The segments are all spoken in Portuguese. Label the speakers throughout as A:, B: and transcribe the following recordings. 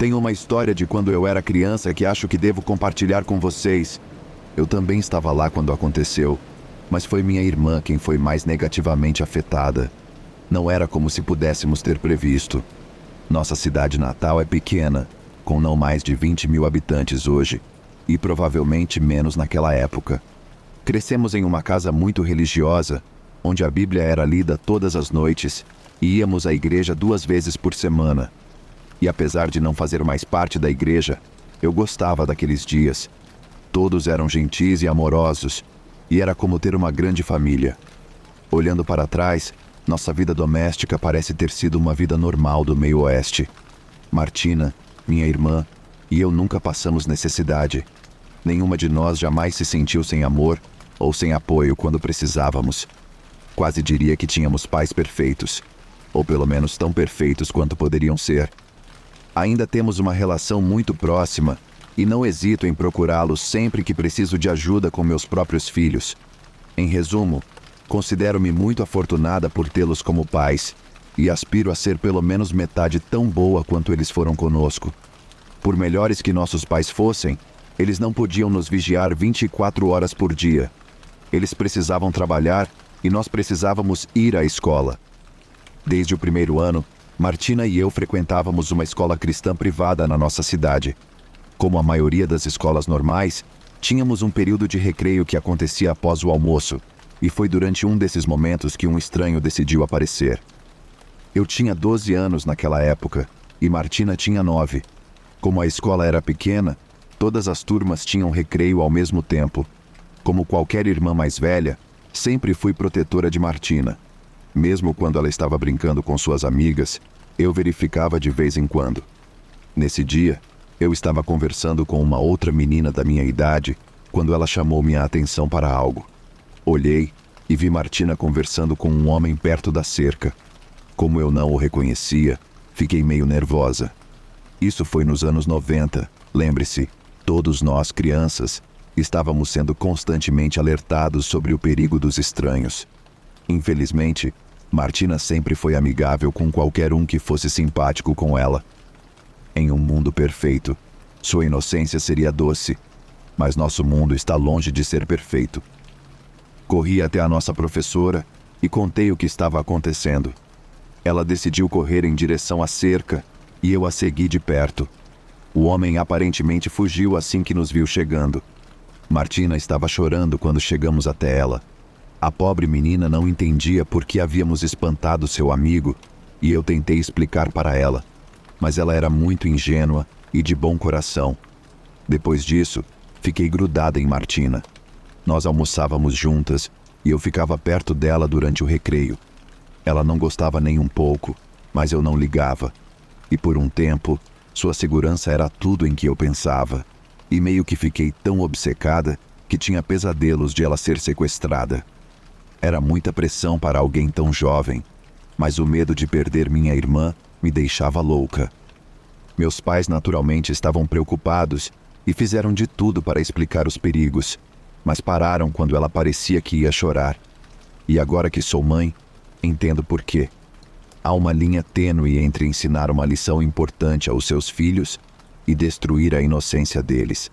A: Tenho uma história de quando eu era criança que acho que devo compartilhar com vocês. Eu também estava lá quando aconteceu, mas foi minha irmã quem foi mais negativamente afetada. Não era como se pudéssemos ter previsto. Nossa cidade natal é pequena, com não mais de 20 mil habitantes hoje, e provavelmente menos naquela época. Crescemos em uma casa muito religiosa, onde a Bíblia era lida todas as noites e íamos à igreja 2 vezes por semana. E apesar de não fazer mais parte da igreja, eu gostava daqueles dias. Todos eram gentis e amorosos, e era como ter uma grande família. Olhando para trás, nossa vida doméstica parece ter sido uma vida normal do meio-oeste. Martina, minha irmã, e eu nunca passamos necessidade. Nenhuma de nós jamais se sentiu sem amor ou sem apoio quando precisávamos. Quase diria que tínhamos pais perfeitos, ou pelo menos tão perfeitos quanto poderiam ser. Ainda temos uma relação muito próxima e não hesito em procurá-los sempre que preciso de ajuda com meus próprios filhos. Em resumo, considero-me muito afortunada por tê-los como pais e aspiro a ser pelo menos metade tão boa quanto eles foram conosco. Por melhores que nossos pais fossem, eles não podiam nos vigiar 24 horas por dia. Eles precisavam trabalhar e nós precisávamos ir à escola. Desde o primeiro ano, Martina e eu frequentávamos uma escola cristã privada na nossa cidade. Como a maioria das escolas normais, tínhamos um período de recreio que acontecia após o almoço, e foi durante um desses momentos que um estranho decidiu aparecer. Eu tinha 12 anos naquela época, e Martina tinha 9. Como a escola era pequena, todas as turmas tinham recreio ao mesmo tempo. Como qualquer irmã mais velha, sempre fui protetora de Martina. Mesmo quando ela estava brincando com suas amigas, eu verificava de vez em quando. Nesse dia, eu estava conversando com uma outra menina da minha idade quando ela chamou minha atenção para algo. Olhei e vi Martina conversando com um homem perto da cerca. Como eu não o reconhecia, fiquei meio nervosa. Isso foi nos anos 90, lembre-se, todos nós, crianças, estávamos sendo constantemente alertados sobre o perigo dos estranhos. Infelizmente, Martina sempre foi amigável com qualquer um que fosse simpático com ela. Em um mundo perfeito, sua inocência seria doce, mas nosso mundo está longe de ser perfeito. Corri até a nossa professora e contei o que estava acontecendo. Ela decidiu correr em direção à cerca e eu a segui de perto. O homem aparentemente fugiu assim que nos viu chegando. Martina estava chorando quando chegamos até ela. A pobre menina não entendia por que havíamos espantado seu amigo e eu tentei explicar para ela, mas ela era muito ingênua e de bom coração. Depois disso, fiquei grudada em Martina. Nós almoçávamos juntas e eu ficava perto dela durante o recreio. Ela não gostava nem um pouco, mas eu não ligava. E por um tempo, sua segurança era tudo em que eu pensava. E meio que fiquei tão obcecada que tinha pesadelos de ela ser sequestrada. Era muita pressão para alguém tão jovem, mas o medo de perder minha irmã me deixava louca. Meus pais naturalmente estavam preocupados e fizeram de tudo para explicar os perigos, mas pararam quando ela parecia que ia chorar. E agora que sou mãe, entendo por quê. Há uma linha tênue entre ensinar uma lição importante aos seus filhos e destruir a inocência deles.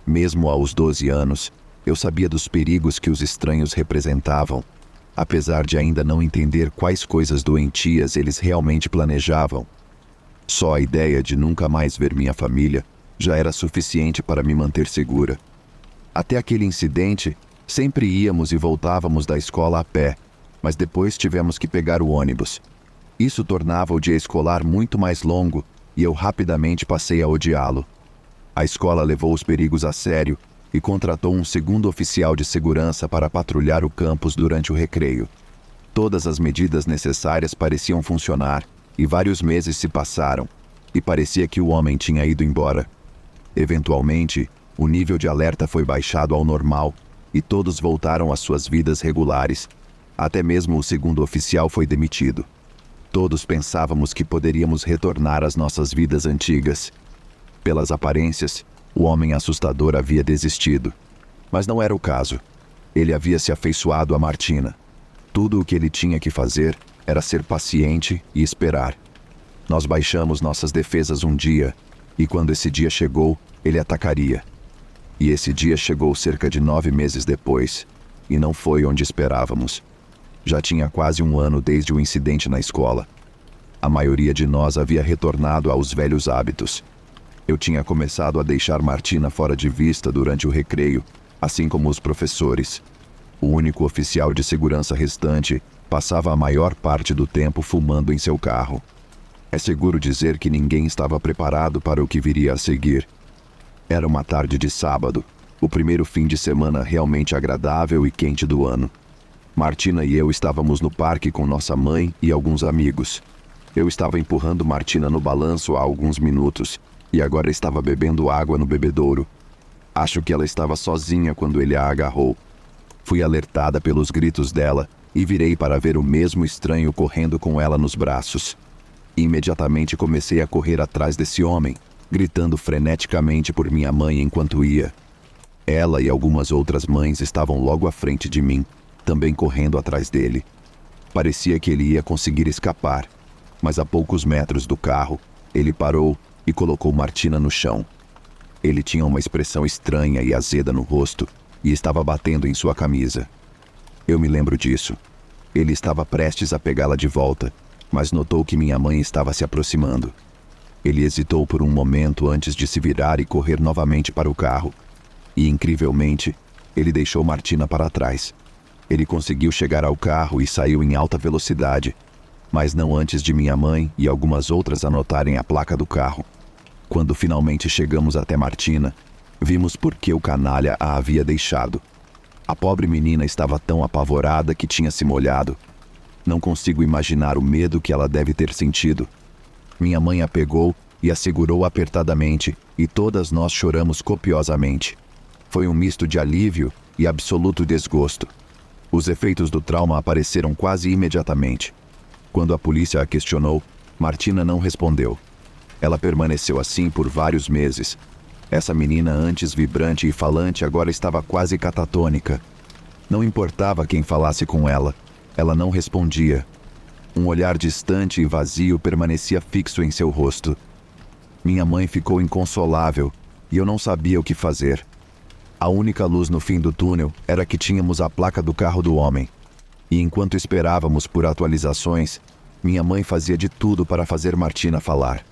A: Mesmo aos 12 anos, eu sabia dos perigos que os estranhos representavam, apesar de ainda não entender quais coisas doentias eles realmente planejavam. Só a ideia de nunca mais ver minha família já era suficiente para me manter segura. Até aquele incidente, sempre íamos e voltávamos da escola a pé, mas depois tivemos que pegar o ônibus. Isso tornava o dia escolar muito mais longo e eu rapidamente passei a odiá-lo. A escola levou os perigos a sério e contratou um segundo oficial de segurança para patrulhar o campus durante o recreio. Todas as medidas necessárias pareciam funcionar e vários meses se passaram e parecia que o homem tinha ido embora. Eventualmente, o nível de alerta foi baixado ao normal e todos voltaram às suas vidas regulares. Até mesmo o segundo oficial foi demitido. Todos pensávamos que poderíamos retornar às nossas vidas antigas. Pelas aparências, o homem assustador havia desistido. Mas não era o caso. Ele havia se afeiçoado a Martina. Tudo o que ele tinha que fazer era ser paciente e esperar. Nós baixamos nossas defesas um dia E quando esse dia chegou, ele atacaria. E esse dia chegou cerca de 9 meses depois, e não foi onde esperávamos. Já tinha quase um ano desde o incidente na escola. A maioria de nós havia retornado aos velhos hábitos. Eu tinha começado a deixar Martina fora de vista durante o recreio, assim como os professores. O único oficial de segurança restante passava a maior parte do tempo fumando em seu carro. É seguro dizer que ninguém estava preparado para o que viria a seguir. Era uma tarde de sábado, o primeiro fim de semana realmente agradável e quente do ano. Martina e eu estávamos no parque com nossa mãe e alguns amigos. Eu estava empurrando Martina no balanço há alguns minutos e agora estava bebendo água no bebedouro. Acho que ela estava sozinha quando ele a agarrou. Fui alertada pelos gritos dela e virei para ver o mesmo estranho correndo com ela nos braços. Imediatamente comecei a correr atrás desse homem, gritando freneticamente por minha mãe enquanto ia. Ela e algumas outras mães estavam logo à frente de mim, também correndo atrás dele. Parecia que ele ia conseguir escapar, mas a poucos metros do carro, ele parou e colocou Martina no chão. Ele tinha uma expressão estranha e azeda no rosto e estava batendo em sua camisa. Eu me lembro disso. Ele estava prestes a pegá-la de volta, mas notou que minha mãe estava se aproximando. Ele hesitou por um momento antes de se virar e correr novamente para o carro. E, incrivelmente, ele deixou Martina para trás. Ele conseguiu chegar ao carro e saiu em alta velocidade, mas não antes de minha mãe e algumas outras anotarem a placa do carro. Quando finalmente chegamos até Martina, vimos por que o canalha a havia deixado. A pobre menina estava tão apavorada que tinha se molhado. Não consigo imaginar o medo que ela deve ter sentido. Minha mãe a pegou e a segurou apertadamente, e todas nós choramos copiosamente. Foi um misto de alívio e absoluto desgosto. Os efeitos do trauma apareceram quase imediatamente. Quando a polícia a questionou, Martina não respondeu. Ela permaneceu assim por vários meses. Essa menina, antes vibrante e falante, agora estava quase catatônica. Não importava quem falasse com ela, ela não respondia. Um olhar distante e vazio permanecia fixo em seu rosto. Minha mãe ficou inconsolável e eu não sabia o que fazer. A única luz no fim do túnel era que tínhamos a placa do carro do homem. E enquanto esperávamos por atualizações, minha mãe fazia de tudo para fazer Martina falar.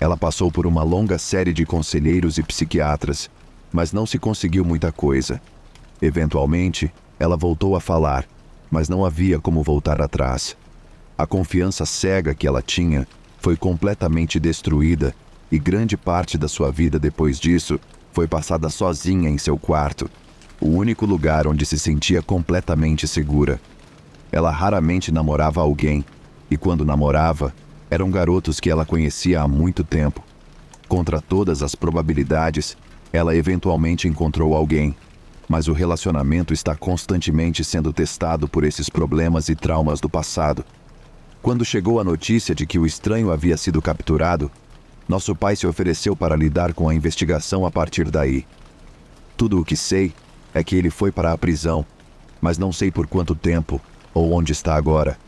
A: Ela passou por uma longa série de conselheiros e psiquiatras, mas não se conseguiu muita coisa. Eventualmente, ela voltou a falar, mas não havia como voltar atrás. A confiança cega que ela tinha foi completamente destruída e grande parte da sua vida depois disso foi passada sozinha em seu quarto, o único lugar onde se sentia completamente segura. Ela raramente namorava alguém, e quando namorava, eram garotos que ela conhecia há muito tempo. Contra todas as probabilidades, ela eventualmente encontrou alguém, mas o relacionamento está constantemente sendo testado por esses problemas e traumas do passado. Quando chegou a notícia de que o estranho havia sido capturado, nosso pai se ofereceu para lidar com a investigação a partir daí. Tudo o que sei é que ele foi para a prisão, mas não sei por quanto tempo ou onde está agora.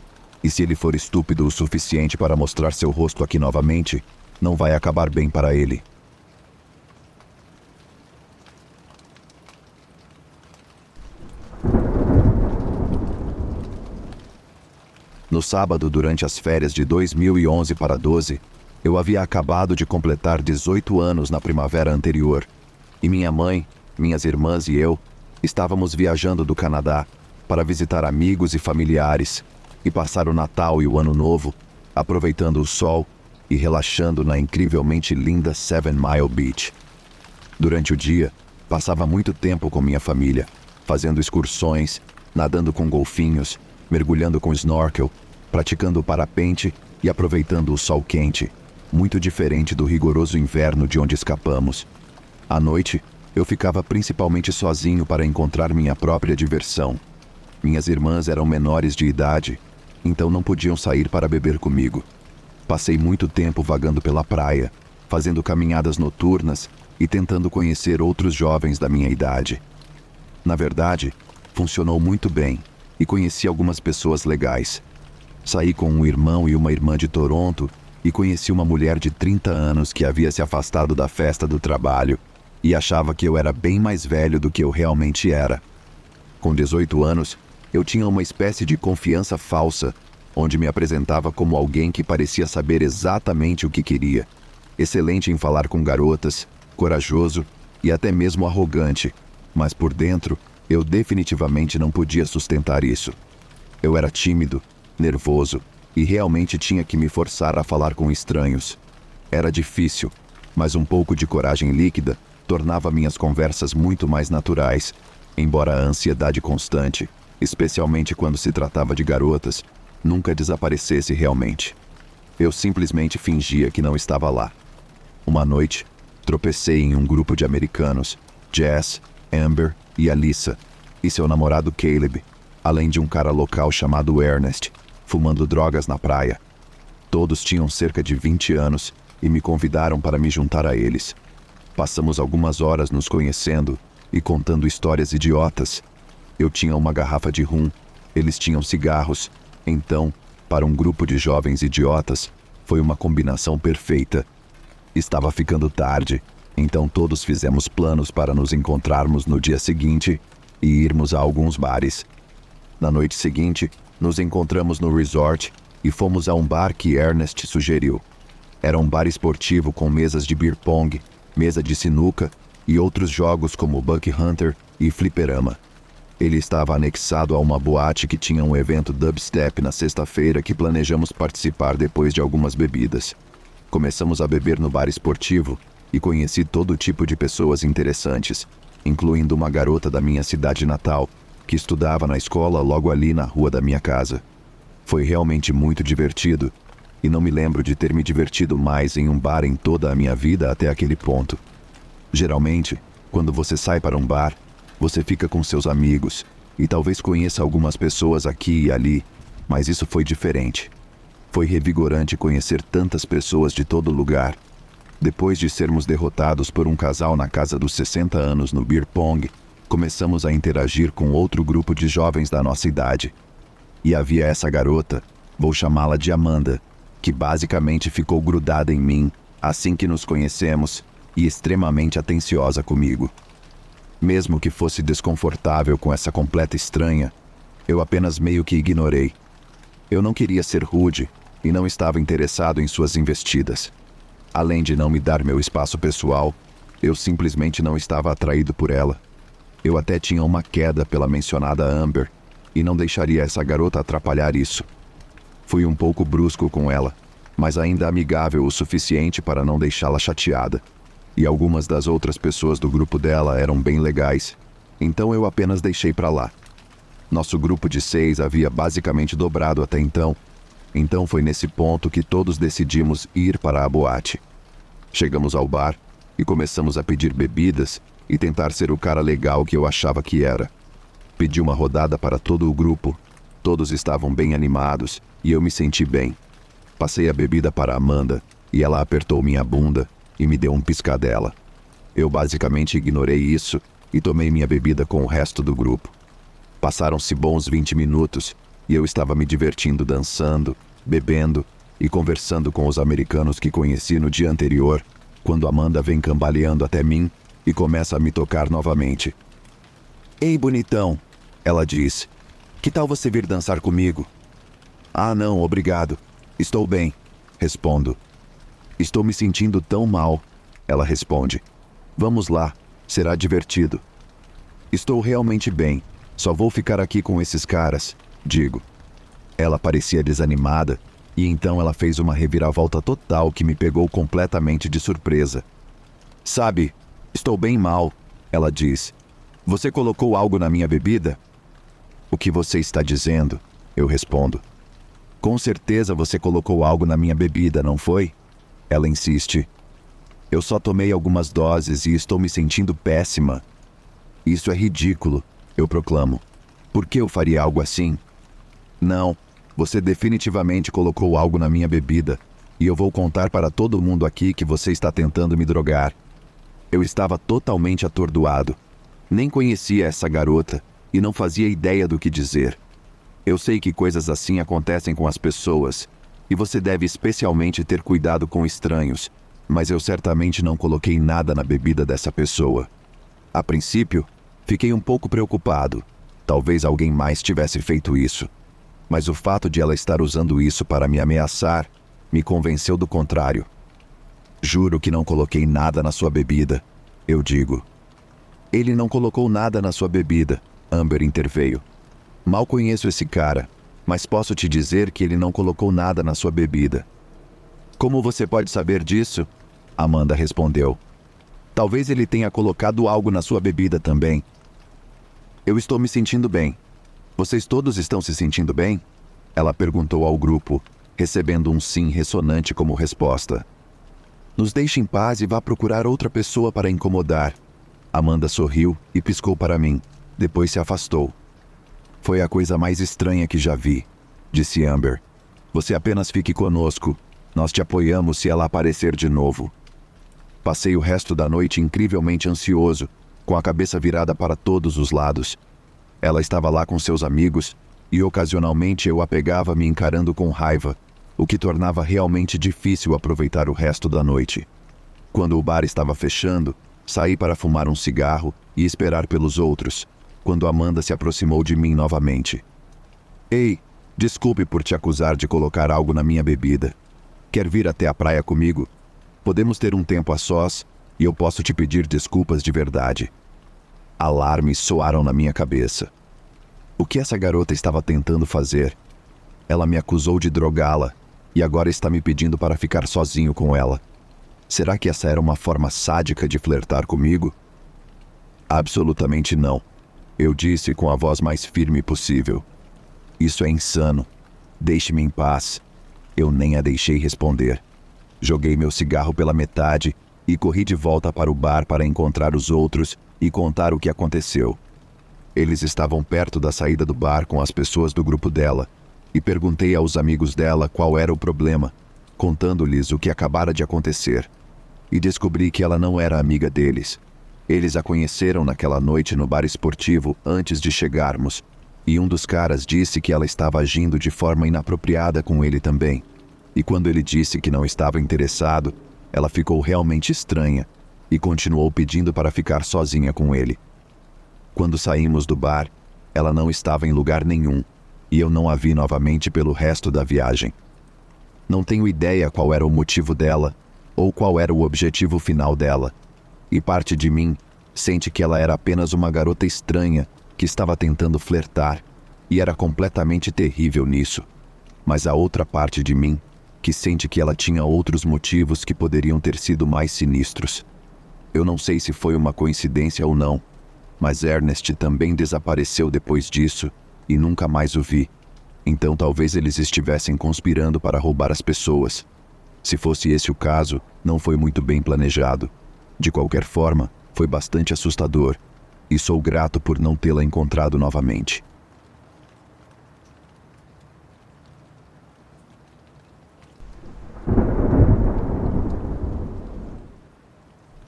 A: E se ele for estúpido o suficiente para mostrar seu rosto aqui novamente, não vai acabar bem para ele. No sábado, durante as férias de 2011 para 12, eu havia acabado de completar 18 anos na primavera anterior, e minha mãe, minhas irmãs e eu estávamos viajando do Canadá para visitar amigos e familiares e passar o Natal e o Ano Novo, aproveitando o sol e relaxando na incrivelmente linda 7 Mile Beach. Durante o dia, passava muito tempo com minha família, fazendo excursões, nadando com golfinhos, mergulhando com snorkel, praticando parapente e aproveitando o sol quente, muito diferente do rigoroso inverno de onde escapamos. À noite, eu ficava principalmente sozinho para encontrar minha própria diversão. Minhas irmãs eram menores de idade, então não podiam sair para beber comigo. Passei muito tempo vagando pela praia, fazendo caminhadas noturnas e tentando conhecer outros jovens da minha idade. Na verdade, funcionou muito bem e conheci algumas pessoas legais. Saí com um irmão e uma irmã de Toronto e conheci uma mulher de 30 anos que havia se afastado da festa do trabalho e achava que eu era bem mais velho do que eu realmente era. Com 18 anos, eu tinha uma espécie de confiança falsa, onde me apresentava como alguém que parecia saber exatamente o que queria, excelente em falar com garotas, corajoso e até mesmo arrogante, mas por dentro, eu definitivamente não podia sustentar isso. Eu era tímido, nervoso e realmente tinha que me forçar a falar com estranhos. Era difícil, mas um pouco de coragem líquida tornava minhas conversas muito mais naturais, embora a ansiedade constante, especialmente quando se tratava de garotas, nunca desaparecesse realmente. Eu simplesmente fingia que não estava lá. Uma noite, tropecei em um grupo de americanos, Jess, Amber e Alyssa, e seu namorado Caleb, além de um cara local chamado Ernest, fumando drogas na praia. Todos tinham cerca de 20 anos e me convidaram para me juntar a eles. Passamos algumas horas nos conhecendo e contando histórias idiotas. Eu tinha uma garrafa de rum, eles tinham cigarros. Então, para um grupo de jovens idiotas, foi uma combinação perfeita. Estava ficando tarde, então todos fizemos planos para nos encontrarmos no dia seguinte e irmos a alguns bares. Na noite seguinte, nos encontramos no resort e fomos a um bar que Ernest sugeriu. Era um bar esportivo com mesas de beer pong, mesa de sinuca e outros jogos como Buck Hunter e fliperama. Ele estava anexado a uma boate que tinha um evento dubstep na sexta-feira que planejamos participar depois de algumas bebidas. Começamos a beber no bar esportivo e conheci todo tipo de pessoas interessantes, incluindo uma garota da minha cidade natal, que estudava na escola logo ali na rua da minha casa. Foi realmente muito divertido, e não me lembro de ter me divertido mais em um bar em toda a minha vida até aquele ponto. Geralmente, quando você sai para um bar, você fica com seus amigos, e talvez conheça algumas pessoas aqui e ali, mas isso foi diferente. Foi revigorante conhecer tantas pessoas de todo lugar. Depois de sermos derrotados por um casal na casa dos 60 anos no beer pong, começamos a interagir com outro grupo de jovens da nossa idade. E havia essa garota, vou chamá-la de Amanda, que basicamente ficou grudada em mim assim que nos conhecemos e extremamente atenciosa comigo. Mesmo que fosse desconfortável com essa completa estranha, eu apenas meio que ignorei. Eu não queria ser rude e não estava interessado em suas investidas. Além de não me dar meu espaço pessoal, eu simplesmente não estava atraído por ela. Eu até tinha uma queda pela mencionada Amber e não deixaria essa garota atrapalhar isso. Fui um pouco brusco com ela, mas ainda amigável o suficiente para não deixá-la chateada. E algumas das outras pessoas do grupo dela eram bem legais, então eu apenas deixei pra lá. Nosso grupo de 6 havia basicamente dobrado até então foi nesse ponto que todos decidimos ir para a boate. Chegamos ao bar e começamos a pedir bebidas e tentar ser o cara legal que eu achava que era. Pedi uma rodada para todo o grupo, todos estavam bem animados e eu me senti bem. Passei a bebida para Amanda e ela apertou minha bunda e me deu um piscadela. Eu basicamente ignorei isso e tomei minha bebida com o resto do grupo. Passaram-se bons 20 minutos e eu estava me divertindo dançando, bebendo e conversando com os americanos que conheci no dia anterior, quando Amanda vem cambaleando até mim e começa a me tocar novamente. "Ei, bonitão", ela diz. "Que tal você vir dançar comigo?" "Ah, não, obrigado. Estou bem", respondo. "Estou me sentindo tão mal", ela responde. "Vamos lá, será divertido." "Estou realmente bem, só vou ficar aqui com esses caras", digo. Ela parecia desanimada, e então ela fez uma reviravolta total que me pegou completamente de surpresa. "Sabe, estou bem mal", ela diz. "Você colocou algo na minha bebida?" "O que você está dizendo?", eu respondo. "Com certeza você colocou algo na minha bebida, não foi?", ela insiste. "Eu só tomei algumas doses e estou me sentindo péssima." "Isso é ridículo", eu proclamo. "Por que eu faria algo assim?" "Não, você definitivamente colocou algo na minha bebida, e eu vou contar para todo mundo aqui que você está tentando me drogar." Eu estava totalmente atordoado. Nem conhecia essa garota e não fazia ideia do que dizer. Eu sei que coisas assim acontecem com as pessoas, E você deve especialmente ter cuidado com estranhos, mas eu certamente não coloquei nada na bebida dessa pessoa. A princípio, fiquei um pouco preocupado. Talvez alguém mais tivesse feito isso. Mas o fato de ela estar usando isso para me ameaçar me convenceu do contrário. Juro que não coloquei nada na sua bebida, eu digo. Ele não colocou nada na sua bebida, Amber interveio. Mal conheço esse cara, mas posso te dizer que ele não colocou nada na sua bebida. Como você pode saber disso? Amanda respondeu. Talvez ele tenha colocado algo na sua bebida também. Eu estou me sentindo bem. Vocês todos estão se sentindo bem? Ela perguntou ao grupo, recebendo um sim ressonante como resposta. Nos deixe em paz e vá procurar outra pessoa para incomodar. Amanda sorriu e piscou para mim. Depois se afastou. Foi a coisa mais estranha que já vi, disse Amber. Você apenas fique conosco. Nós te apoiamos se ela aparecer de novo. Passei o resto da noite incrivelmente ansioso, com a cabeça virada para todos os lados. Ela estava lá com seus amigos, e ocasionalmente eu a pegava me encarando com raiva, o que tornava realmente difícil aproveitar o resto da noite. Quando o bar estava fechando, saí para fumar um cigarro e esperar pelos outros, quando Amanda se aproximou de mim novamente. Ei, desculpe por te acusar de colocar algo na minha bebida. Quer vir até a praia comigo? Podemos ter um tempo a sós e eu posso te pedir desculpas de verdade. Alarmes soaram na minha cabeça. O que essa garota estava tentando fazer? Ela me acusou de drogá-la e agora está me pedindo para ficar sozinho com ela. Será que essa era uma forma sádica de flertar comigo? Absolutamente não, eu disse com a voz mais firme possível. Isso é insano. Deixe-me em paz. Eu nem a deixei responder. Joguei meu cigarro pela metade e corri de volta para o bar para encontrar os outros e contar o que aconteceu. Eles estavam perto da saída do bar com as pessoas do grupo dela e perguntei aos amigos dela qual era o problema, contando-lhes o que acabara de acontecer. E descobri que ela não era amiga deles. Eles a conheceram naquela noite no bar esportivo antes de chegarmos, e um dos caras disse que ela estava agindo de forma inapropriada com ele também. E quando ele disse que não estava interessado, ela ficou realmente estranha e continuou pedindo para ficar sozinha com ele. Quando saímos do bar, ela não estava em lugar nenhum e eu não a vi novamente pelo resto da viagem. Não tenho ideia qual era o motivo dela ou qual era o objetivo final dela. E parte de mim sente que ela era apenas uma garota estranha que estava tentando flertar e era completamente terrível nisso. Mas a outra parte de mim que sente que ela tinha outros motivos que poderiam ter sido mais sinistros. Eu não sei se foi uma coincidência ou não, mas Ernest também desapareceu depois disso e nunca mais o vi. Então talvez eles estivessem conspirando para roubar as pessoas. Se fosse esse o caso, não foi muito bem planejado. De qualquer forma, foi bastante assustador, e sou grato por não tê-la encontrado novamente.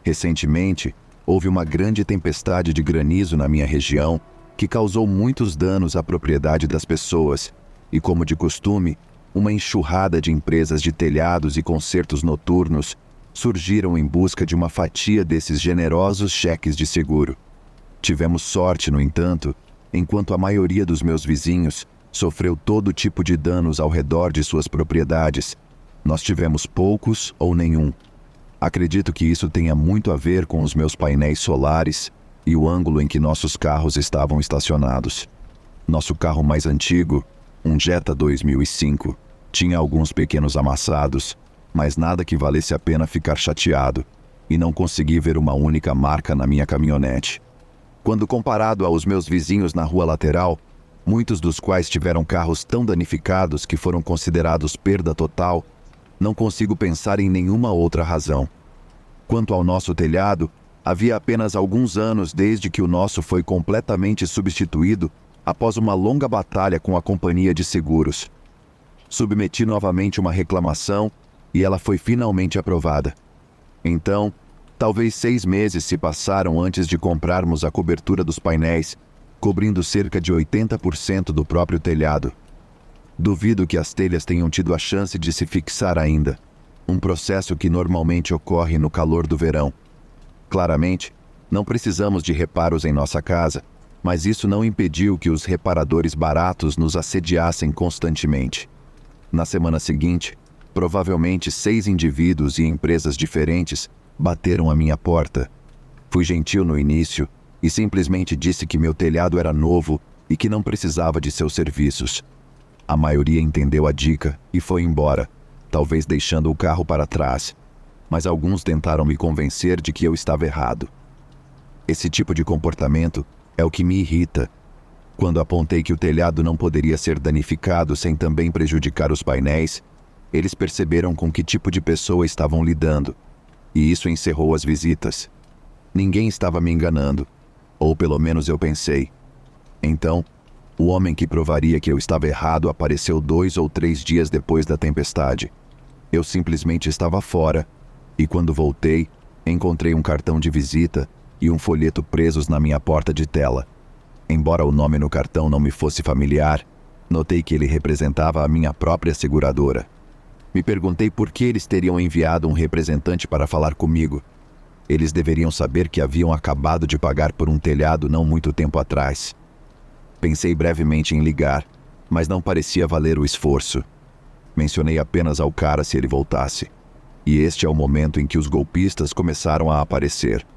A: Recentemente, houve uma grande tempestade de granizo na minha região que causou muitos danos à propriedade das pessoas e, como de costume, uma enxurrada de empresas de telhados e concertos noturnos surgiram em busca de uma fatia desses generosos cheques de seguro. Tivemos sorte, no entanto, enquanto a maioria dos meus vizinhos sofreu todo tipo de danos ao redor de suas propriedades. Nós tivemos poucos ou nenhum. Acredito que isso tenha muito a ver com os meus painéis solares e o ângulo em que nossos carros estavam estacionados. Nosso carro mais antigo, um Jetta 2005, tinha alguns pequenos amassados, mas nada que valesse a pena ficar chateado, e não consegui ver uma única marca na minha caminhonete. Quando comparado aos meus vizinhos na rua lateral, muitos dos quais tiveram carros tão danificados que foram considerados perda total, não consigo pensar em nenhuma outra razão. Quanto ao nosso telhado, havia apenas alguns anos desde que o nosso foi completamente substituído após uma longa batalha com a companhia de seguros. Submeti novamente uma reclamação e ela foi finalmente aprovada. Então, talvez 6 meses se passaram antes de comprarmos a cobertura dos painéis, cobrindo cerca de 80% do próprio telhado. Duvido que as telhas tenham tido a chance de se fixar ainda. Um processo que normalmente ocorre no calor do verão. Claramente, não precisamos de reparos em nossa casa, mas isso não impediu que os reparadores baratos nos assediassem constantemente. Na semana seguinte, provavelmente 6 indivíduos e empresas diferentes bateram à minha porta. Fui gentil no início e simplesmente disse que meu telhado era novo e que não precisava de seus serviços. A maioria entendeu a dica e foi embora, talvez deixando o carro para trás, mas alguns tentaram me convencer de que eu estava errado. Esse tipo de comportamento é o que me irrita. Quando apontei que o telhado não poderia ser danificado sem também prejudicar os painéis, eles perceberam com que tipo de pessoa estavam lidando, e isso encerrou as visitas. Ninguém estava me enganando, ou pelo menos eu pensei. Então, o homem que provaria que eu estava errado apareceu 2 ou 3 dias depois da tempestade. Eu simplesmente estava fora, e quando voltei, encontrei um cartão de visita e um folheto presos na minha porta de tela. Embora o nome no cartão não me fosse familiar, notei que ele representava a minha própria seguradora. Me perguntei por que eles teriam enviado um representante para falar comigo. Eles deveriam saber que haviam acabado de pagar por um telhado não muito tempo atrás. Pensei brevemente em ligar, mas não parecia valer o esforço. Mencionei apenas ao cara se ele voltasse. E este é o momento em que os golpistas começaram a aparecer.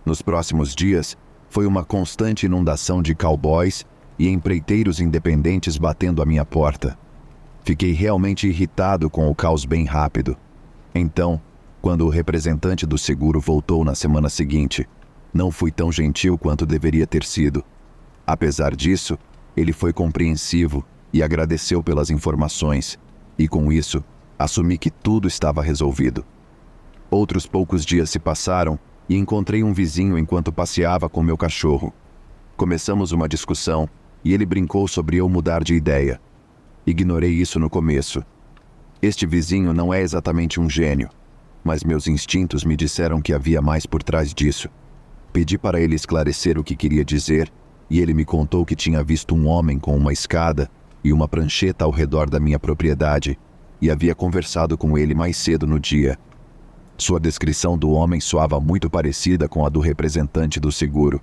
A: Nos próximos dias, foi uma constante inundação de cowboys e empreiteiros independentes batendo à minha porta. Fiquei realmente irritado com o caos bem rápido. Então, quando o representante do seguro voltou na semana seguinte, não fui tão gentil quanto deveria ter sido. Apesar disso, ele foi compreensivo e agradeceu pelas informações, e com isso, assumi que tudo estava resolvido. Outros poucos dias se passaram e encontrei um vizinho enquanto passeava com meu cachorro. Começamos uma discussão e ele brincou sobre eu mudar de ideia. Ignorei isso no começo. Este vizinho não é exatamente um gênio, mas meus instintos me disseram que havia mais por trás disso. Pedi para ele esclarecer o que queria dizer e ele me contou que tinha visto um homem com uma escada e uma prancheta ao redor da minha propriedade e havia conversado com ele mais cedo no dia. Sua descrição do homem soava muito parecida com a do representante do seguro,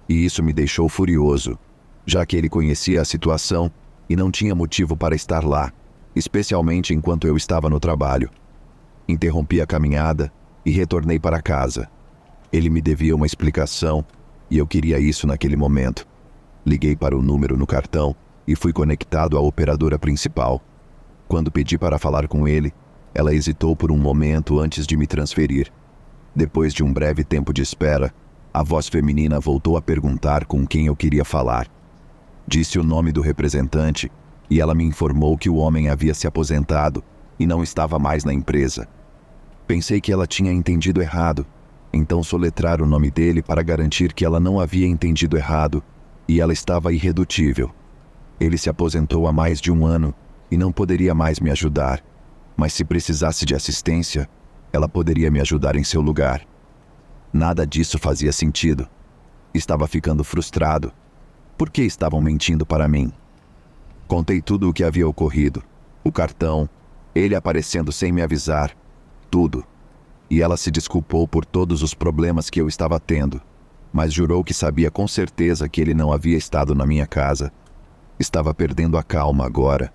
A: e isso me deixou furioso, já que ele conhecia a situação e não tinha motivo para estar lá, especialmente enquanto eu estava no trabalho. Interrompi a caminhada e retornei para casa. Ele me devia uma explicação e eu queria isso naquele momento. Liguei para o número no cartão e fui conectado à operadora principal. Quando pedi para falar com ele, ela hesitou por um momento antes de me transferir. Depois de um breve tempo de espera, a voz feminina voltou a perguntar com quem eu queria falar. Disse o nome do representante e ela me informou que o homem havia se aposentado e não estava mais na empresa. Pensei que ela tinha entendido errado, então soletrar o nome dele para garantir que ela não havia entendido errado, e ela estava irredutível. Ele se aposentou há mais de 1 ano e não poderia mais me ajudar, mas se precisasse de assistência, ela poderia me ajudar em seu lugar. Nada disso fazia sentido. Estava ficando frustrado. Por que estavam mentindo para mim? Contei tudo o que havia ocorrido. O cartão, ele aparecendo sem me avisar, tudo. E ela se desculpou por todos os problemas que eu estava tendo, mas jurou que sabia com certeza que ele não havia estado na minha casa. Estava perdendo a calma agora.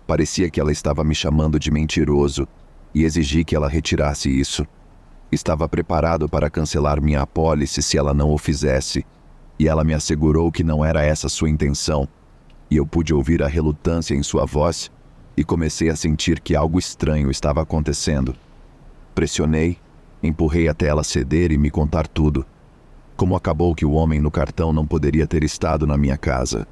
A: Parecia que ela estava me chamando de mentiroso e exigi que ela retirasse isso. Estava preparado para cancelar minha apólice se ela não o fizesse, e ela me assegurou que não era essa sua intenção, e eu pude ouvir a relutância em sua voz e comecei a sentir que algo estranho estava acontecendo. Pressionei, empurrei até ela ceder e me contar tudo. Como acabou que o homem no cartão não poderia ter estado na minha casa.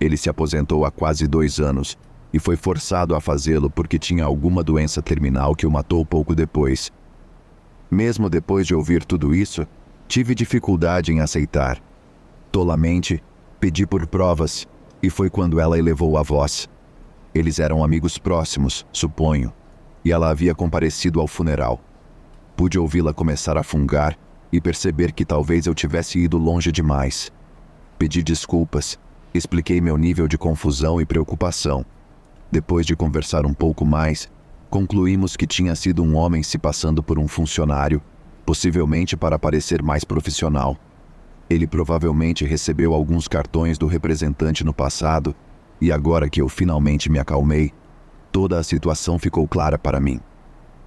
A: Ele se aposentou há quase 2 anos e foi forçado a fazê-lo porque tinha alguma doença terminal que o matou pouco depois. Mesmo depois de ouvir tudo isso, tive dificuldade em aceitar. Tolamente, pedi por provas, e foi quando ela elevou a voz. Eles eram amigos próximos, suponho, e ela havia comparecido ao funeral. Pude ouvi-la começar a fungar e perceber que talvez eu tivesse ido longe demais. Pedi desculpas, expliquei meu nível de confusão e preocupação, Depois de conversar um pouco mais, concluímos que tinha sido um homem se passando por um funcionário, possivelmente para parecer mais profissional. Ele provavelmente recebeu alguns cartões do representante no passado, e agora que eu finalmente me acalmei, toda a situação ficou clara para mim.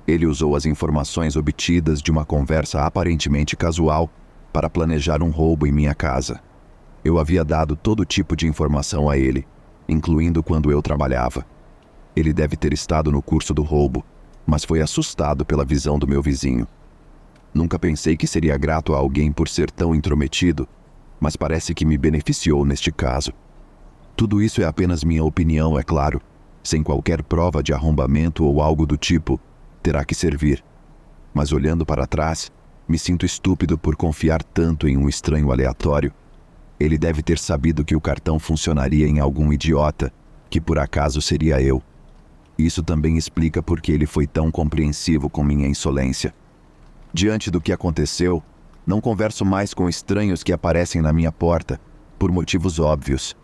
A: Ele usou as informações obtidas de uma conversa aparentemente casual para planejar um roubo em minha casa. Eu havia dado todo tipo de informação a ele, incluindo quando eu trabalhava. Ele deve ter estado no curso do roubo, mas foi assustado pela visão do meu vizinho. Nunca pensei que seria grato a alguém por ser tão intrometido, mas parece que me beneficiou neste caso. Tudo isso é apenas minha opinião, é claro, sem qualquer prova de arrombamento ou algo do tipo, terá que servir. Mas olhando para trás, me sinto estúpido por confiar tanto em um estranho aleatório. Ele deve ter sabido que o cartão funcionaria em algum idiota, que por acaso seria eu. Isso também explica por que ele foi tão compreensivo com minha insolência. Diante do que aconteceu, não converso mais com estranhos que aparecem na minha porta, por motivos óbvios.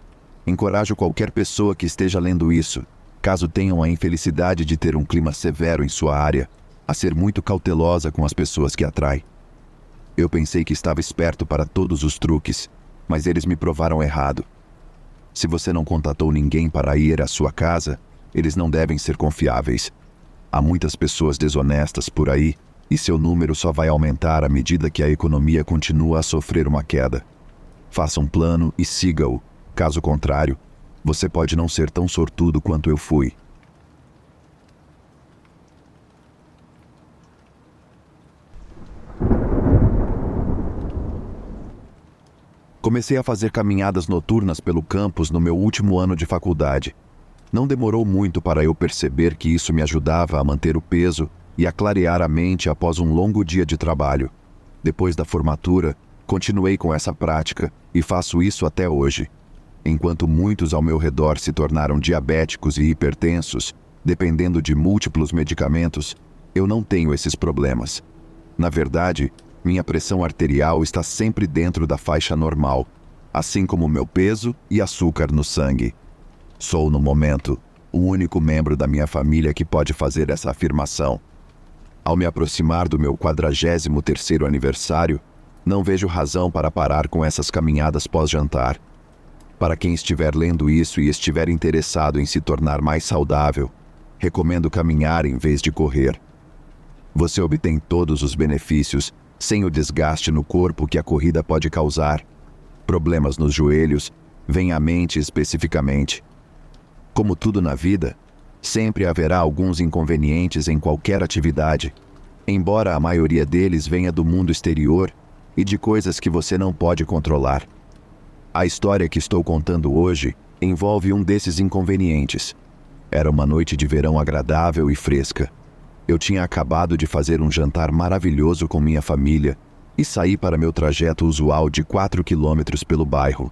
A: Encorajo qualquer pessoa que esteja lendo isso, caso tenham a infelicidade de ter um clima severo em sua área, a ser muito cautelosa com as pessoas que atrai. Eu pensei que estava esperto para todos os truques, mas eles me provaram errado. Se você não contatou ninguém para ir à sua casa, eles não devem ser confiáveis. Há muitas pessoas desonestas por aí, e seu número só vai aumentar à medida que a economia continua a sofrer uma queda. Faça um plano e siga-o. Caso contrário, você pode não ser tão sortudo quanto eu fui. Comecei a fazer caminhadas noturnas pelo campus no meu último ano de faculdade. Não demorou muito para eu perceber que isso me ajudava a manter o peso e a clarear a mente após um longo dia de trabalho. Depois da formatura, continuei com essa prática e faço isso até hoje. Enquanto muitos ao meu redor se tornaram diabéticos e hipertensos, dependendo de múltiplos medicamentos, eu não tenho esses problemas. Na verdade, minha pressão arterial está sempre dentro da faixa normal, assim como meu peso e açúcar no sangue. Sou, no momento, o único membro da minha família que pode fazer essa afirmação. Ao me aproximar do meu 43º aniversário, não vejo razão para parar com essas caminhadas pós-jantar. Para quem estiver lendo isso e estiver interessado em se tornar mais saudável, recomendo caminhar em vez de correr. Você obtém todos os benefícios sem o desgaste no corpo que a corrida pode causar. Problemas nos joelhos vêm à mente especificamente. Como tudo na vida, sempre haverá alguns inconvenientes em qualquer atividade, embora a maioria deles venha do mundo exterior e de coisas que você não pode controlar. A história que estou contando hoje envolve um desses inconvenientes. Era uma noite de verão agradável e fresca. Eu tinha acabado de fazer um jantar maravilhoso com minha família e saí para meu trajeto usual de 4 quilômetros pelo bairro.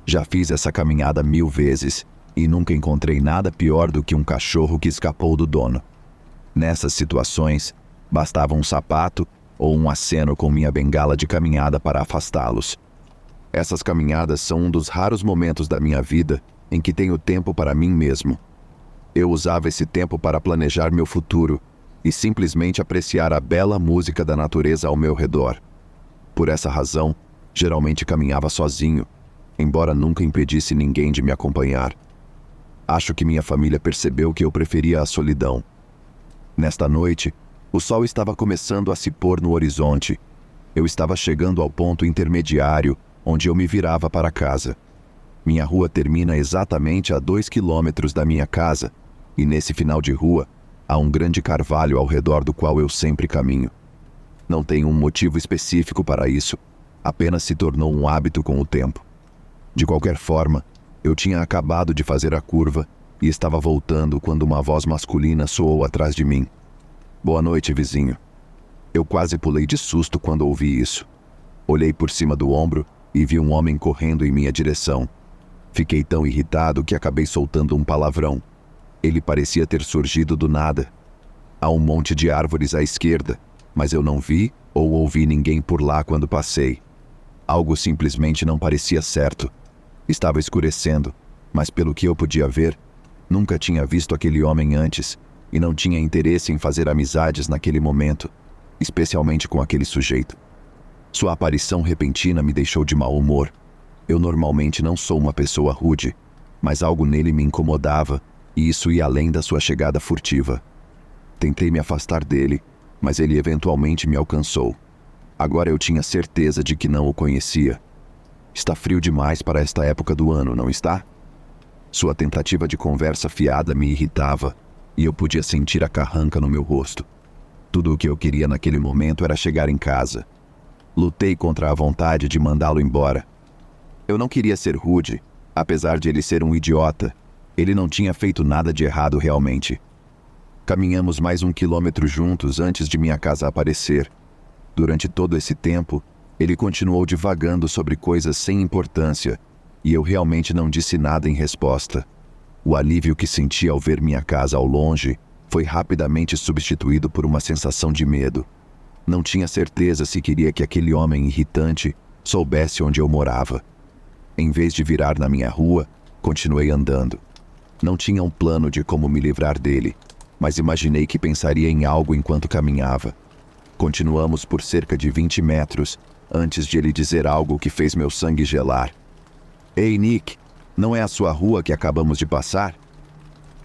A: Já fiz essa caminhada 1000 vezes e nunca encontrei nada pior do que um cachorro que escapou do dono. Nessas situações, bastava um sapato ou um aceno com minha bengala de caminhada para afastá-los. Essas caminhadas são um dos raros momentos da minha vida em que tenho tempo para mim mesmo. Eu usava esse tempo para planejar meu futuro e simplesmente apreciar a bela música da natureza ao meu redor. Por essa razão, geralmente caminhava sozinho, embora nunca impedisse ninguém de me acompanhar. Acho que minha família percebeu que eu preferia a solidão. Nesta noite, o sol estava começando a se pôr no horizonte. Eu estava chegando ao ponto intermediário, onde eu me virava para casa. Minha rua termina exatamente a 2 quilômetros da minha casa, e nesse final de rua, há um grande carvalho ao redor do qual eu sempre caminho. Não tenho um motivo específico para isso, apenas se tornou um hábito com o tempo. De qualquer forma, eu tinha acabado de fazer a curva e estava voltando quando uma voz masculina soou atrás de mim. "Boa noite, vizinho." Eu quase pulei de susto quando ouvi isso. Olhei por cima do ombro e vi um homem correndo em minha direção. Fiquei tão irritado que acabei soltando um palavrão. Ele parecia ter surgido do nada. Há um monte de árvores à esquerda, mas eu não vi ou ouvi ninguém por lá quando passei. Algo simplesmente não parecia certo. Estava escurecendo, mas pelo que eu podia ver, Nunca tinha visto aquele homem antes e não tinha interesse em fazer amizades naquele momento, especialmente com aquele sujeito. Sua aparição repentina me deixou de mau humor. Eu normalmente não sou uma pessoa rude, mas algo nele me incomodava e isso ia além da sua chegada furtiva. Tentei me afastar dele, mas ele eventualmente me alcançou. Agora eu tinha certeza de que não o conhecia. Está frio demais para esta época do ano, não está? Sua tentativa de conversa fiada me irritava, e eu podia sentir a carranca no meu rosto. Tudo o que eu queria naquele momento era chegar em casa. Lutei contra a vontade de mandá-lo embora. Eu não queria ser rude, apesar de ele ser um idiota. Ele não tinha feito nada de errado realmente. Caminhamos mais 1 quilômetro juntos antes de minha casa aparecer. Durante todo esse tempo, ele continuou divagando sobre coisas sem importância, e eu realmente não disse nada em resposta. O alívio que senti ao ver minha casa ao longe foi rapidamente substituído por uma sensação de medo. Não tinha certeza se queria que aquele homem irritante soubesse onde eu morava. Em vez de virar na minha rua, continuei andando. Não tinha um plano de como me livrar dele, mas imaginei que pensaria em algo enquanto caminhava. Continuamos por cerca de 20 metros, antes de ele dizer algo que fez meu sangue gelar. Ei, Nick, não é a sua rua que acabamos de passar?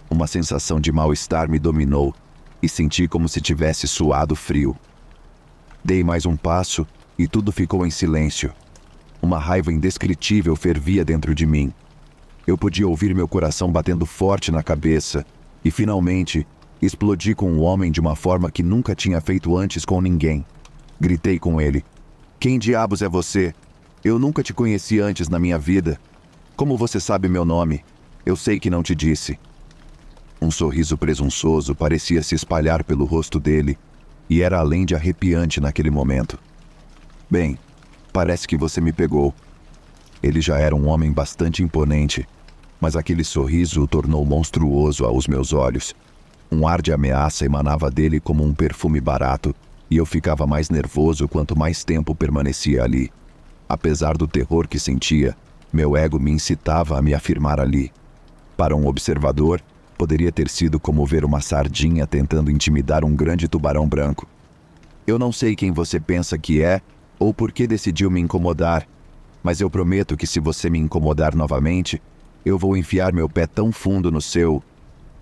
A: Uma sensação de mal-estar me dominou e senti como se tivesse suado frio. Dei mais um passo e tudo ficou em silêncio. Uma raiva indescritível fervia dentro de mim. Eu podia ouvir meu coração batendo forte na cabeça e, finalmente, explodi com o homem de uma forma que nunca tinha feito antes com ninguém. Gritei com ele. Quem diabos é você? Eu nunca te conheci antes na minha vida. Como você sabe meu nome? Eu sei que não te disse. Um sorriso presunçoso parecia se espalhar pelo rosto dele e era além de arrepiante naquele momento. Bem, parece que você me pegou. Ele já era um homem bastante imponente, mas aquele sorriso o tornou monstruoso aos meus olhos. Um ar de ameaça emanava dele como um perfume barato, e eu ficava mais nervoso quanto mais tempo permanecia ali. Apesar do terror que sentia, meu ego me incitava a me afirmar ali. Para um observador, poderia ter sido como ver uma sardinha tentando intimidar um grande tubarão branco. Eu não sei quem você pensa que é, ou por que decidiu me incomodar, mas eu prometo que se você me incomodar novamente, eu vou enfiar meu pé tão fundo no seu...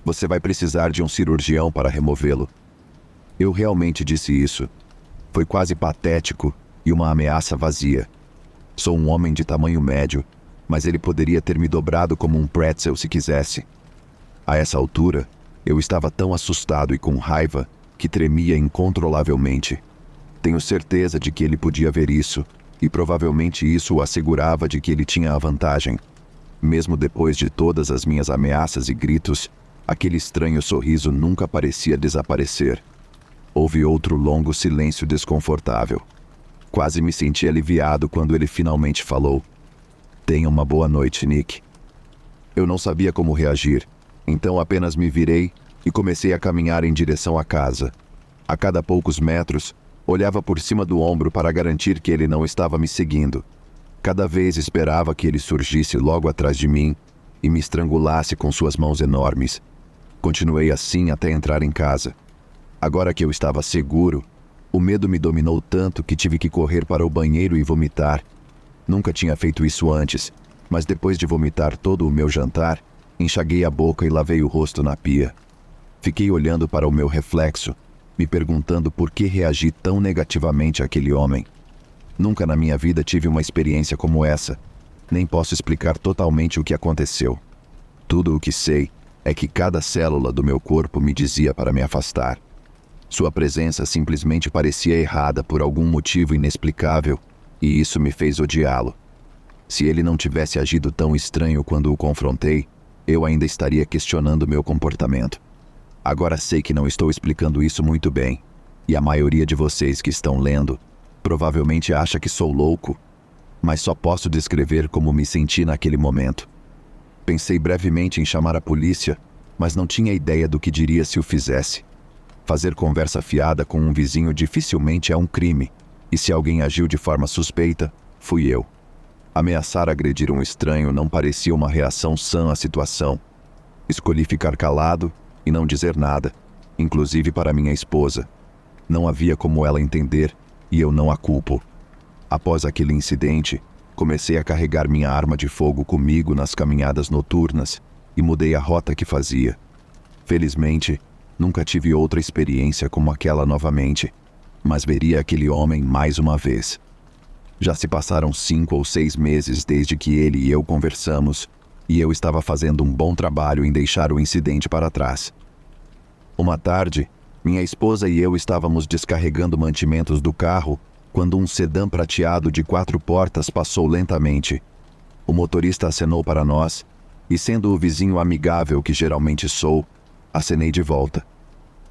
A: Você vai precisar de um cirurgião para removê-lo. Eu realmente disse isso. Foi quase patético e uma ameaça vazia. Sou um homem de tamanho médio, mas ele poderia ter me dobrado como um pretzel se quisesse. A essa altura, eu estava tão assustado e com raiva que tremia incontrolavelmente. Tenho certeza de que ele podia ver isso, e provavelmente isso o assegurava de que ele tinha a vantagem. Mesmo depois de todas as minhas ameaças e gritos, aquele estranho sorriso nunca parecia desaparecer. Houve outro longo silêncio desconfortável. Quase me senti aliviado quando ele finalmente falou. Tenha uma boa noite, Nick. Eu não sabia como reagir, então apenas me virei e comecei a caminhar em direção à casa. A cada poucos metros, olhava por cima do ombro para garantir que ele não estava me seguindo. Cada vez esperava que ele surgisse logo atrás de mim e me estrangulasse com suas mãos enormes. Continuei assim até entrar em casa. Agora que eu estava seguro, o medo me dominou tanto que tive que correr para o banheiro e vomitar. Nunca tinha feito isso antes, mas depois de vomitar todo o meu jantar, enxaguei a boca e lavei o rosto na pia. Fiquei olhando para o meu reflexo, me perguntando por que reagi tão negativamente àquele homem. Nunca na minha vida tive uma experiência como essa. Nem posso explicar totalmente o que aconteceu. Tudo o que sei é que cada célula do meu corpo me dizia para me afastar. Sua presença simplesmente parecia errada por algum motivo inexplicável, e isso me fez odiá-lo. Se ele não tivesse agido tão estranho quando o confrontei, eu ainda estaria questionando meu comportamento. Agora sei que não estou explicando isso muito bem, e a maioria de vocês que estão lendo provavelmente acha que sou louco, mas só posso descrever como me senti naquele momento. Pensei brevemente em chamar a polícia, mas não tinha ideia do que diria se o fizesse. Fazer conversa fiada com um vizinho dificilmente é um crime, e se alguém agiu de forma suspeita, fui eu. Ameaçar agredir um estranho não parecia uma reação sã à situação. Escolhi ficar calado e não dizer nada, inclusive para minha esposa. Não havia como ela entender e eu não a culpo. Após aquele incidente, comecei a carregar minha arma de fogo comigo nas caminhadas noturnas e mudei a rota que fazia. Felizmente, nunca tive outra experiência como aquela novamente, mas veria aquele homem mais uma vez. Já se passaram 5 ou 6 meses desde que ele e eu conversamos, e eu estava fazendo um bom trabalho em deixar o incidente para trás. Uma tarde, minha esposa e eu estávamos descarregando mantimentos do carro quando um sedã prateado de 4 portas passou lentamente. O motorista acenou para nós, e sendo o vizinho amigável que geralmente sou, acenei de volta.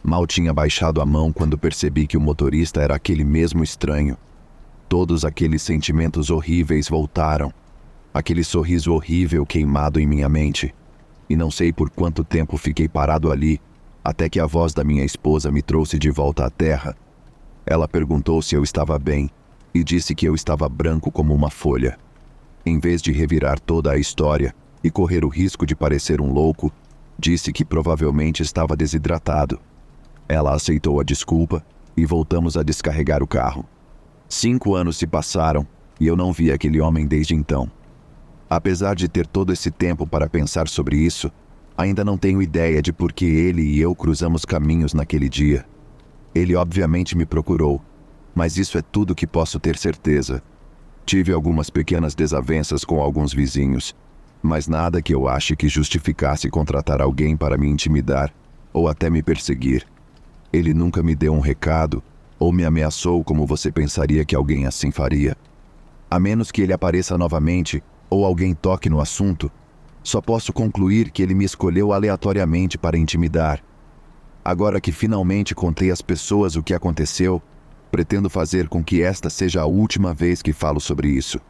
A: Mal tinha baixado a mão quando percebi que o motorista era aquele mesmo estranho. Todos aqueles sentimentos horríveis voltaram. Aquele sorriso horrível queimado em minha mente. E não sei por quanto tempo fiquei parado ali, até que a voz da minha esposa me trouxe de volta à terra. Ela perguntou se eu estava bem e disse que eu estava branco como uma folha. Em vez de revirar toda a história e correr o risco de parecer um louco, disse que provavelmente estava desidratado. Ela aceitou a desculpa e voltamos a descarregar o carro. 5 anos se passaram e eu não vi aquele homem desde então. Apesar de ter todo esse tempo para pensar sobre isso, ainda não tenho ideia de por que ele e eu cruzamos caminhos naquele dia. Ele obviamente me procurou, mas isso é tudo que posso ter certeza. Tive algumas pequenas desavenças com alguns vizinhos, mas nada que eu ache que justificasse contratar alguém para me intimidar ou até me perseguir. Ele nunca me deu um recado ou me ameaçou como você pensaria que alguém assim faria. A menos que ele apareça novamente ou alguém toque no assunto, só posso concluir que ele me escolheu aleatoriamente para intimidar. Agora que finalmente contei às pessoas o que aconteceu, pretendo fazer com que esta seja a última vez que falo sobre isso.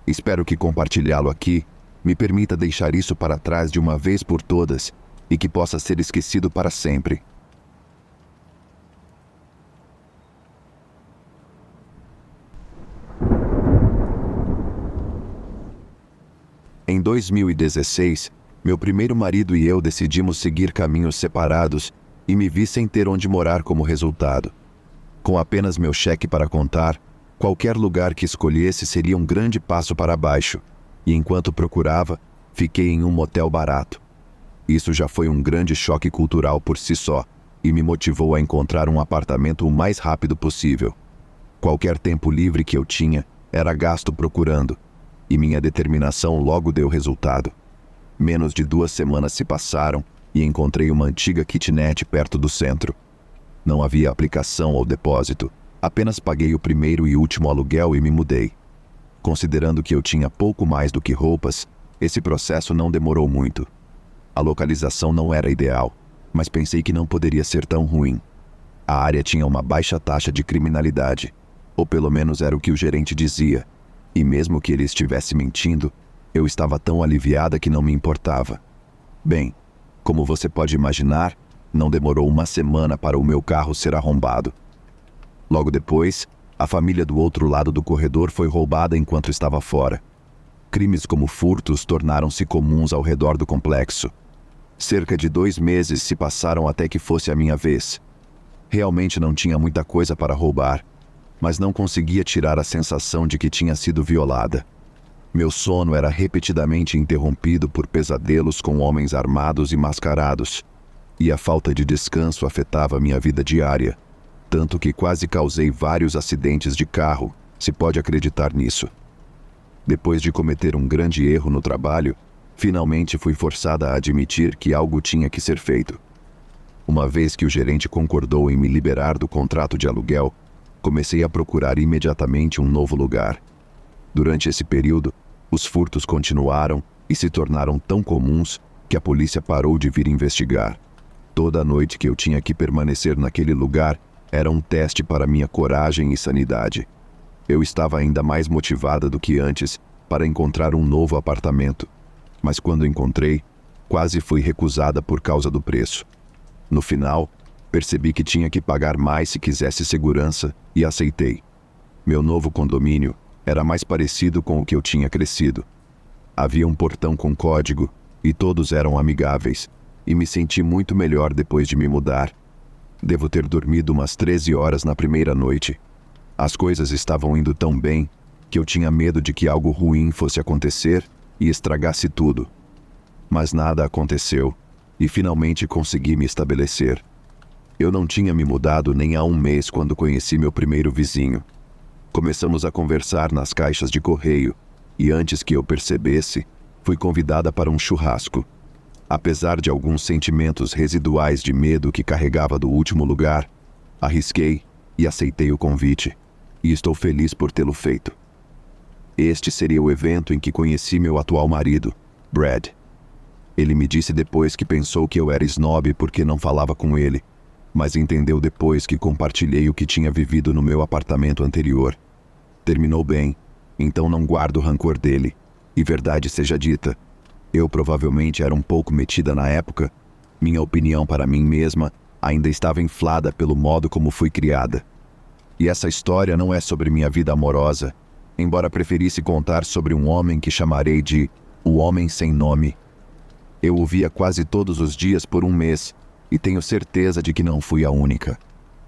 A: Espero que compartilhá-lo aqui me permita deixar isso para trás de uma vez por todas e que possa ser esquecido para sempre. Em 2016, meu primeiro marido e eu decidimos seguir caminhos separados e me vi sem ter onde morar como resultado. Com apenas meu cheque para contar, qualquer lugar que escolhesse seria um grande passo para baixo, e enquanto procurava, fiquei em um motel barato. Isso já foi um grande choque cultural por si só, e me motivou a encontrar um apartamento o mais rápido possível. Qualquer tempo livre que eu tinha era gasto procurando, e minha determinação logo deu resultado. Menos de 2 semanas se passaram e encontrei uma antiga kitnet perto do centro. Não havia aplicação ou depósito, apenas paguei o primeiro e último aluguel e me mudei. Considerando que eu tinha pouco mais do que roupas, esse processo não demorou muito. A localização não era ideal, mas pensei que não poderia ser tão ruim. A área tinha uma baixa taxa de criminalidade, ou pelo menos era o que o gerente dizia, e mesmo que ele estivesse mentindo, eu estava tão aliviada que não me importava. Bem, como você pode imaginar, não demorou 1 semana para o meu carro ser arrombado. Logo depois, a família do outro lado do corredor foi roubada enquanto estava fora. Crimes como furtos tornaram-se comuns ao redor do complexo. Cerca de 2 meses se passaram até que fosse a minha vez. Realmente não tinha muita coisa para roubar, mas não conseguia tirar a sensação de que tinha sido violada. Meu sono era repetidamente interrompido por pesadelos com homens armados e mascarados, e a falta de descanso afetava minha vida diária, tanto que quase causei vários acidentes de carro, se pode acreditar nisso. Depois de cometer um grande erro no trabalho, finalmente fui forçada a admitir que algo tinha que ser feito. Uma vez que o gerente concordou em me liberar do contrato de aluguel, comecei a procurar imediatamente um novo lugar. Durante esse período, os furtos continuaram e se tornaram tão comuns que a polícia parou de vir investigar. Toda noite que eu tinha que permanecer naquele lugar era um teste para minha coragem e sanidade. Eu estava ainda mais motivada do que antes para encontrar um novo apartamento, mas quando encontrei, quase fui recusada por causa do preço. No final, percebi que tinha que pagar mais se quisesse segurança e aceitei. Meu novo condomínio era mais parecido com o que eu tinha crescido. Havia um portão com código e todos eram amigáveis, e me senti muito melhor depois de me mudar. Devo ter dormido umas 13 horas na primeira noite. As coisas estavam indo tão bem que eu tinha medo de que algo ruim fosse acontecer e estragasse tudo. Mas nada aconteceu, e finalmente consegui me estabelecer. Eu não tinha me mudado nem há um mês quando conheci meu primeiro vizinho. Começamos a conversar nas caixas de correio, e antes que eu percebesse, fui convidada para um churrasco. Apesar de alguns sentimentos residuais de medo que carregava do último lugar, arrisquei e aceitei o convite, e estou feliz por tê-lo feito. Este seria o evento em que conheci meu atual marido, Brad. Ele me disse depois que pensou que eu era snob porque não falava com ele, mas entendeu depois que compartilhei o que tinha vivido no meu apartamento anterior. Terminou bem, então não guardo rancor dele. E verdade seja dita, eu provavelmente era um pouco metida na época. Minha opinião para mim mesma ainda estava inflada pelo modo como fui criada. E essa história não é sobre minha vida amorosa, embora preferisse contar sobre um homem que chamarei de o Homem Sem Nome. Eu o via quase todos os dias por um mês, e tenho certeza de que não fui a única.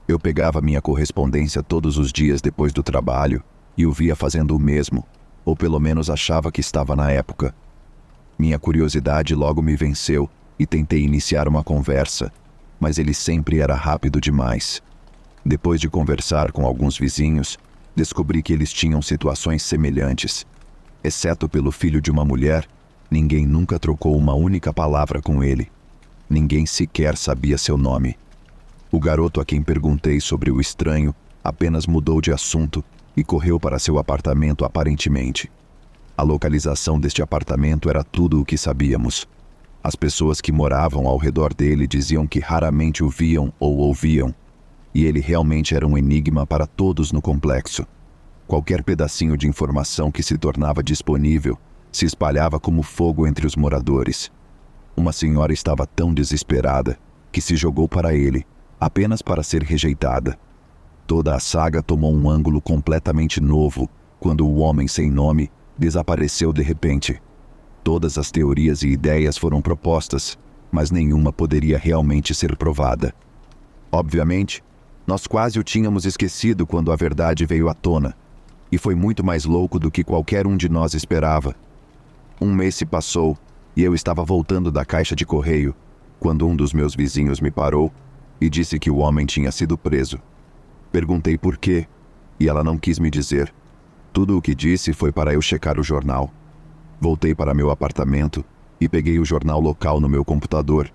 A: Eu pegava minha correspondência todos os dias depois do trabalho, e o via fazendo o mesmo, ou pelo menos achava que estava na época. Minha curiosidade logo me venceu e tentei iniciar uma conversa, mas ele sempre era rápido demais. Depois de conversar com alguns vizinhos, descobri que eles tinham situações semelhantes. Exceto pelo filho de uma mulher, ninguém nunca trocou uma única palavra com ele. Ninguém sequer sabia seu nome. O garoto a quem perguntei sobre o estranho apenas mudou de assunto e correu para seu apartamento aparentemente. A localização deste apartamento era tudo o que sabíamos. As pessoas que moravam ao redor dele diziam que raramente o viam ou ouviam, e ele realmente era um enigma para todos no complexo. Qualquer pedacinho de informação que se tornava disponível se espalhava como fogo entre os moradores. Uma senhora estava tão desesperada que se jogou para ele, apenas para ser rejeitada. Toda a saga tomou um ângulo completamente novo quando o Homem Sem Nome desapareceu de repente. Todas as teorias e ideias foram propostas, mas nenhuma poderia realmente ser provada. Obviamente, nós quase o tínhamos esquecido quando a verdade veio à tona, e foi muito mais louco do que qualquer um de nós esperava. Um mês se passou e eu estava voltando da caixa de correio quando um dos meus vizinhos me parou e disse que o homem tinha sido preso. Perguntei por quê, e ela não quis me dizer. Tudo o que disse foi para eu checar o jornal. Voltei para meu apartamento e peguei o jornal local no meu computador.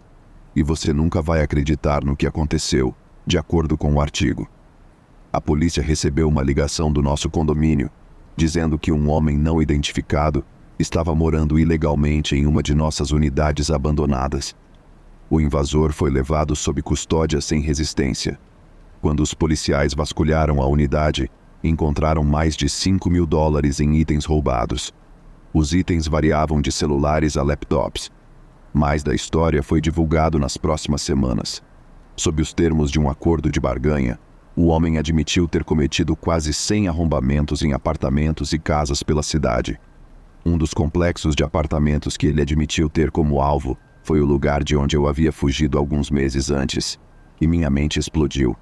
A: E você nunca vai acreditar no que aconteceu, de acordo com o artigo. A polícia recebeu uma ligação do nosso condomínio, dizendo que um homem não identificado estava morando ilegalmente em uma de nossas unidades abandonadas. O invasor foi levado sob custódia sem resistência. Quando os policiais vasculharam a unidade, encontraram mais de $5.000 em itens roubados. Os itens variavam de celulares a laptops. Mais da história foi divulgado nas próximas semanas. Sob os termos de um acordo de barganha, o homem admitiu ter cometido quase 100 arrombamentos em apartamentos e casas pela cidade. Um dos complexos de apartamentos que ele admitiu ter como alvo foi o lugar de onde eu havia fugido alguns meses antes, e minha mente explodiu.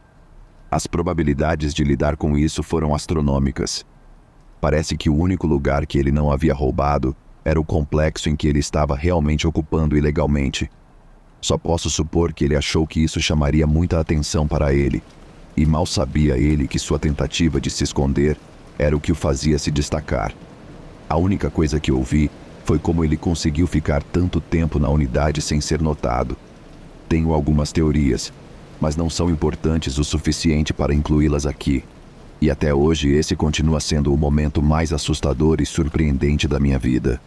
A: As probabilidades de lidar com isso foram astronômicas. Parece que o único lugar que ele não havia roubado era o complexo em que ele estava realmente ocupando ilegalmente. Só posso supor que ele achou que isso chamaria muita atenção para ele, e mal sabia ele que sua tentativa de se esconder era o que o fazia se destacar. A única coisa que ouvi foi como ele conseguiu ficar tanto tempo na unidade sem ser notado. Tenho algumas teorias, mas não são importantes o suficiente para incluí-las aqui. E até hoje esse continua sendo o momento mais assustador e surpreendente da minha vida.